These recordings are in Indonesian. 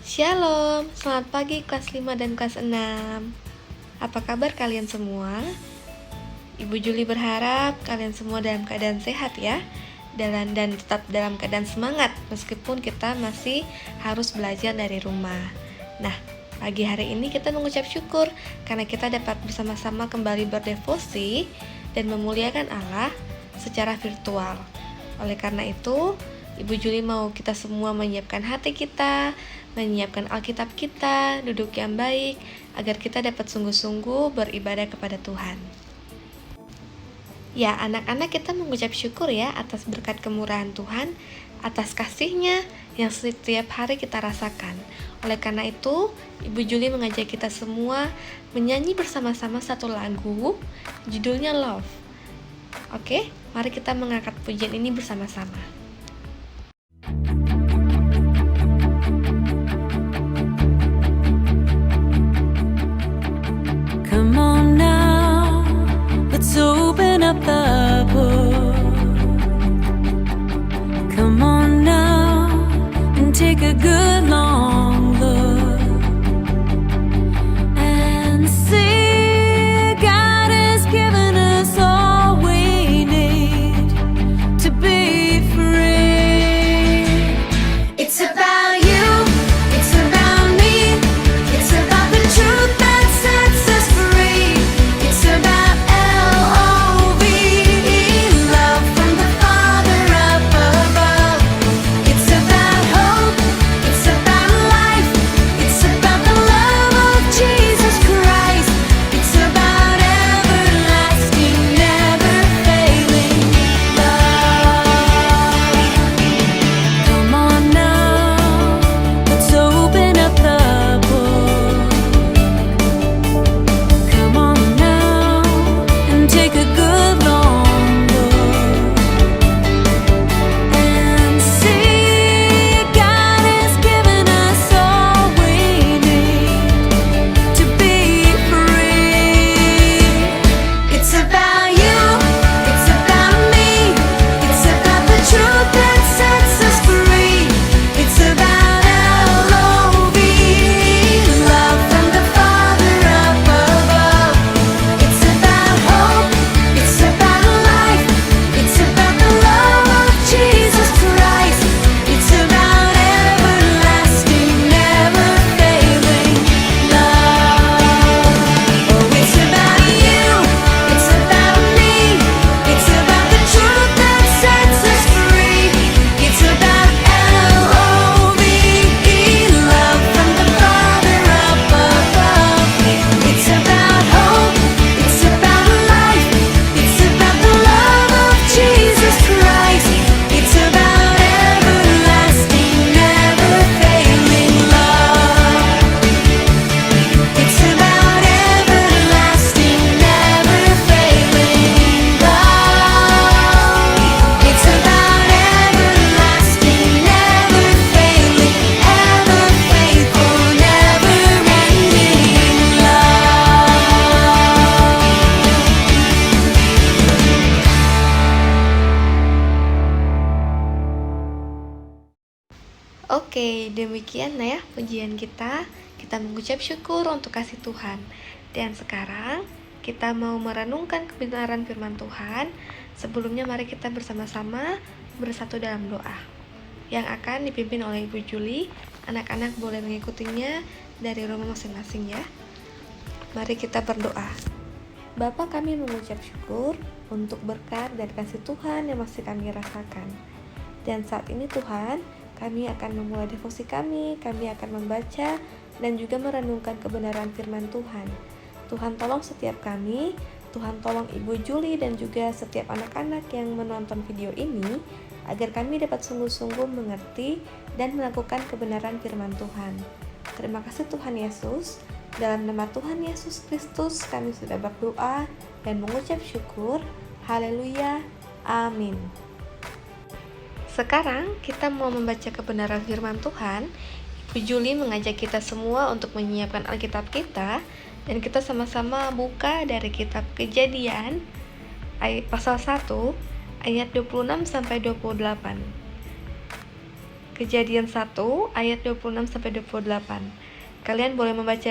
Shalom, selamat pagi kelas 5 dan kelas 6. Apa kabar kalian semua? Ibu Juli berharap kalian semua dalam keadaan sehat ya, dan tetap dalam keadaan semangat meskipun kita masih harus belajar dari rumah. Nah, pagi hari ini kita mengucap syukur karena kita dapat bersama-sama kembali berdevosi dan memuliakan Allah secara virtual. Oleh karena itu, Ibu Juli mau kita semua menyiapkan hati kita, menyiapkan Alkitab kita, duduk yang baik, agar kita dapat sungguh-sungguh beribadah kepada Tuhan. Ya, anak-anak, kita mengucap syukur ya atas berkat kemurahan Tuhan, atas kasih-Nya yang setiap hari kita rasakan. Oleh karena itu, Ibu Juli mengajak kita semua menyanyi bersama-sama satu lagu, judulnya Love. Oke, mari kita mengangkat pujian ini bersama-sama. Come on now, let's open up the book. Come on now and take a good long look and see God has given us all we need to be free. It's about you, it's about me, it's about the truth that sets us free. It's about L-O-V-E, love from the Father up above. It's about hope, it's about life, it's about the love of Jesus Christ. It's about everlasting, never failing love. Come on now, let's open up the book. Come on now and take a good long look and see God has given us all we need to be free. It's about you, it's about me, it's about the truth that sets us free. It's about L-O-V-E, love from the Father up above. It's about hope, it's about life, it's about the love of Jesus Christ. It's about everlasting, never failing love. Oh, it's about you, it's about me, it's about the truth that sets us free. It's about L-O-V-E, love from the Father up above. It's about hope, it's about life, it's about the love of Jesus Christ. It's about everlasting, never failing love. It's about everlasting, never failing love. It's about everlasting, never failing, ever faithful, never ending love. Oke, demikian ya pujian kita. Kita mengucap syukur untuk kasih Tuhan. Dan sekarang kita mau merenungkan kebenaran firman Tuhan. Sebelumnya mari kita bersama-sama bersatu dalam doa yang akan dipimpin oleh Ibu Juli. Anak-anak boleh mengikutinya dari rumah masing-masing ya. Mari kita berdoa. Bapa, kami mengucap syukur untuk berkat dan kasih Tuhan yang masih kami rasakan. Dan saat ini Tuhan, kami akan memulai devosi kami akan membaca dan juga merenungkan kebenaran firman Tuhan. Tuhan tolong setiap kami, Tuhan tolong Ibu Juli dan juga setiap anak-anak yang menonton video ini, agar kami dapat sungguh-sungguh mengerti dan melakukan kebenaran firman Tuhan. Terima kasih Tuhan Yesus. Dalam nama Tuhan Yesus Kristus kami sudah berdoa dan mengucap syukur. Haleluya. Amin. Sekarang kita mau membaca kebenaran firman Tuhan. Ibu Juli mengajak kita semua untuk menyiapkan Alkitab kita, dan kita sama-sama buka dari kitab Kejadian pasal 1 ayat 26 sampai 28. Kejadian 1 ayat 26-28. Kalian boleh membaca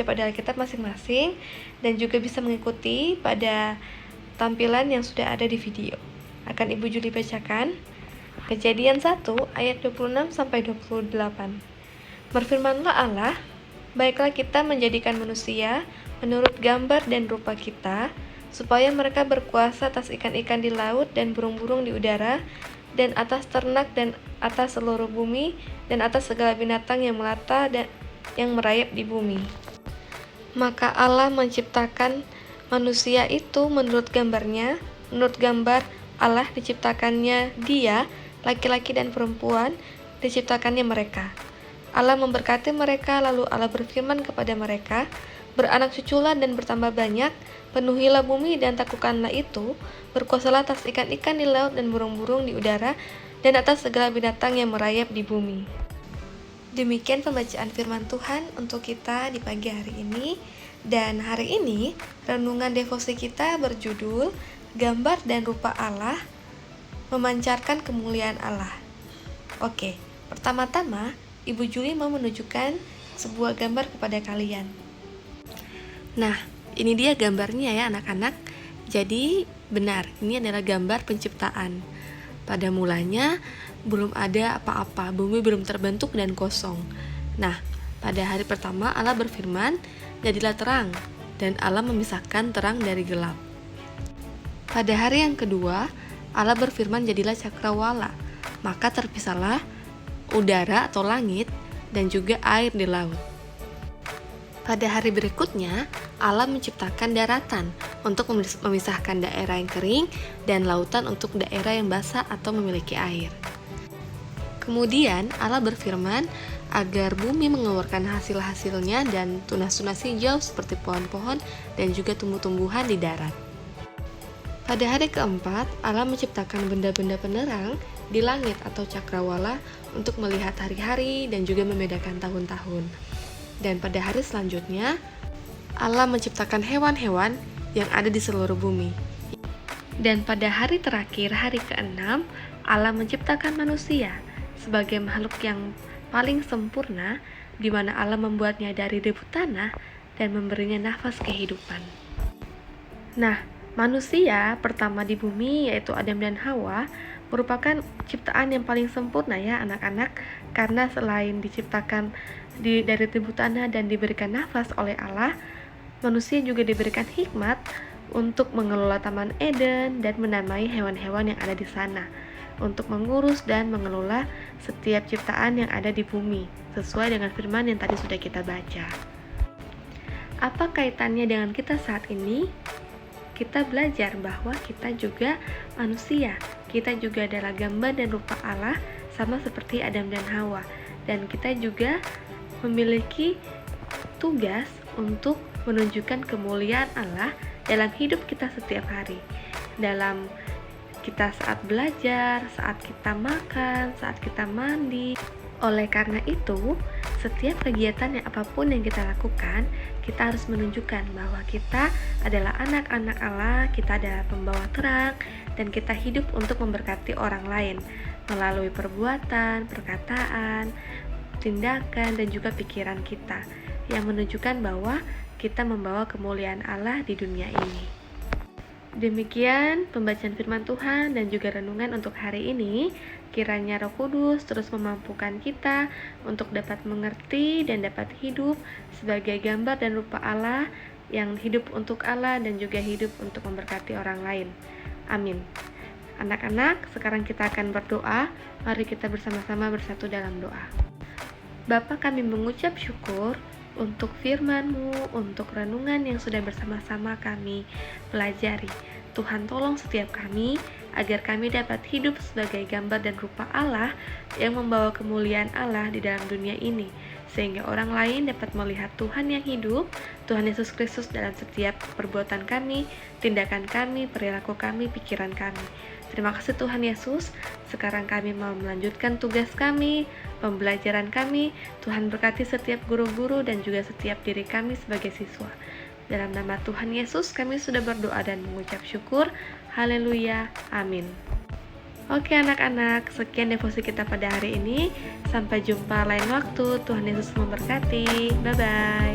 pada Alkitab masing-masing dan juga bisa mengikuti pada tampilan yang sudah ada di video. Akan Ibu Juli bacakan. Kejadian 1 ayat 26-28. Berfirmanlah Allah, baiklah kita menjadikan manusia menurut gambar dan rupa kita, supaya mereka berkuasa atas ikan-ikan di laut dan burung-burung di udara, dan atas ternak dan atas seluruh bumi, dan atas segala binatang yang melata dan yang merayap di bumi. Maka Allah menciptakan manusia itu menurut gambarnya, menurut gambar Allah diciptakannya dia, laki-laki dan perempuan, diciptakannya mereka. Allah memberkati mereka, lalu Allah berfirman kepada mereka, beranak cuculah dan bertambah banyak, penuhilah bumi dan taklukkanlah itu, berkuasalah atas ikan-ikan di laut dan burung-burung di udara, dan atas segala binatang yang merayap di bumi. Demikian pembacaan firman Tuhan untuk kita di pagi hari ini. Dan hari ini, renungan devosi kita berjudul Gambar dan Rupa Allah, Memancarkan Kemuliaan Allah. Oke, pertama-tama Ibu Juli mau menunjukkan sebuah gambar kepada kalian. Nah, ini dia gambarnya ya anak-anak. Jadi benar, ini adalah gambar penciptaan. Pada mulanya belum ada apa-apa, bumi belum terbentuk dan kosong. Nah, pada hari pertama Allah berfirman, jadilah terang, dan Allah memisahkan terang dari gelap. Pada hari yang kedua, Allah berfirman, jadilah cakrawala, maka terpisahlah udara atau langit dan juga air di laut. Pada hari berikutnya, Allah menciptakan daratan untuk memisahkan daerah yang kering dan lautan untuk daerah yang basah atau memiliki air. Kemudian Allah berfirman agar bumi mengeluarkan hasil-hasilnya dan tunas-tunas hijau seperti pohon-pohon dan juga tumbuh-tumbuhan di darat. Pada hari keempat, Allah menciptakan benda-benda penerang di langit atau cakrawala untuk melihat hari-hari dan juga membedakan tahun-tahun. Dan pada hari selanjutnya, Allah menciptakan hewan-hewan yang ada di seluruh bumi. Dan pada hari terakhir, hari ke-6, Allah menciptakan manusia sebagai makhluk yang paling sempurna, di mana Allah membuatnya dari debu tanah dan memberinya nafas kehidupan. Nah, manusia pertama di bumi, yaitu Adam dan Hawa, merupakan ciptaan yang paling sempurna ya anak-anak, karena selain diciptakan dari debu tanah dan diberikan nafas oleh Allah, manusia juga diberikan hikmat untuk mengelola Taman Eden dan menamai hewan-hewan yang ada di sana, untuk mengurus dan mengelola setiap ciptaan yang ada di bumi, sesuai dengan firman yang tadi sudah kita baca. Apa kaitannya dengan kita saat ini? Kita belajar bahwa kita juga manusia, kita juga adalah gambar dan rupa Allah, sama seperti Adam dan Hawa, dan kita juga memiliki tugas untuk menunjukkan kemuliaan Allah dalam hidup kita setiap hari, dalam kita saat belajar, saat kita makan, saat kita mandi. Oleh karena itu, setiap kegiatan yang apapun yang kita lakukan, kita harus menunjukkan bahwa kita adalah anak-anak Allah, kita adalah pembawa terang, dan kita hidup untuk memberkati orang lain melalui perbuatan, perkataan, tindakan, dan juga pikiran kita yang menunjukkan bahwa kita membawa kemuliaan Allah di dunia ini. Demikian pembacaan firman Tuhan dan juga renungan untuk hari ini. Kiranya Roh Kudus terus memampukan kita untuk dapat mengerti dan dapat hidup sebagai gambar dan rupa Allah, yang hidup untuk Allah dan juga hidup untuk memberkati orang lain. Amin. Anak-anak, sekarang kita akan berdoa. Mari kita bersama-sama bersatu dalam doa. Bapa, kami mengucap syukur untuk firman-Mu, untuk renungan yang sudah bersama-sama kami pelajari. Tuhan, tolong setiap kami agar kami dapat hidup sebagai gambar dan rupa Allah yang membawa kemuliaan Allah di dalam dunia ini, sehingga orang lain dapat melihat Tuhan yang hidup, Tuhan Yesus Kristus dalam setiap perbuatan kami, tindakan kami, perilaku kami, pikiran kami. Terima kasih Tuhan Yesus. Sekarang kami mau melanjutkan tugas kami, pembelajaran kami. Tuhan berkati setiap guru-guru dan juga setiap diri kami sebagai siswa. Dalam nama Tuhan Yesus kami sudah berdoa dan mengucap syukur. Haleluya. Amin. Oke anak-anak, sekian devosi kita pada hari ini. Sampai jumpa lain waktu. Tuhan Yesus memberkati. Bye-bye.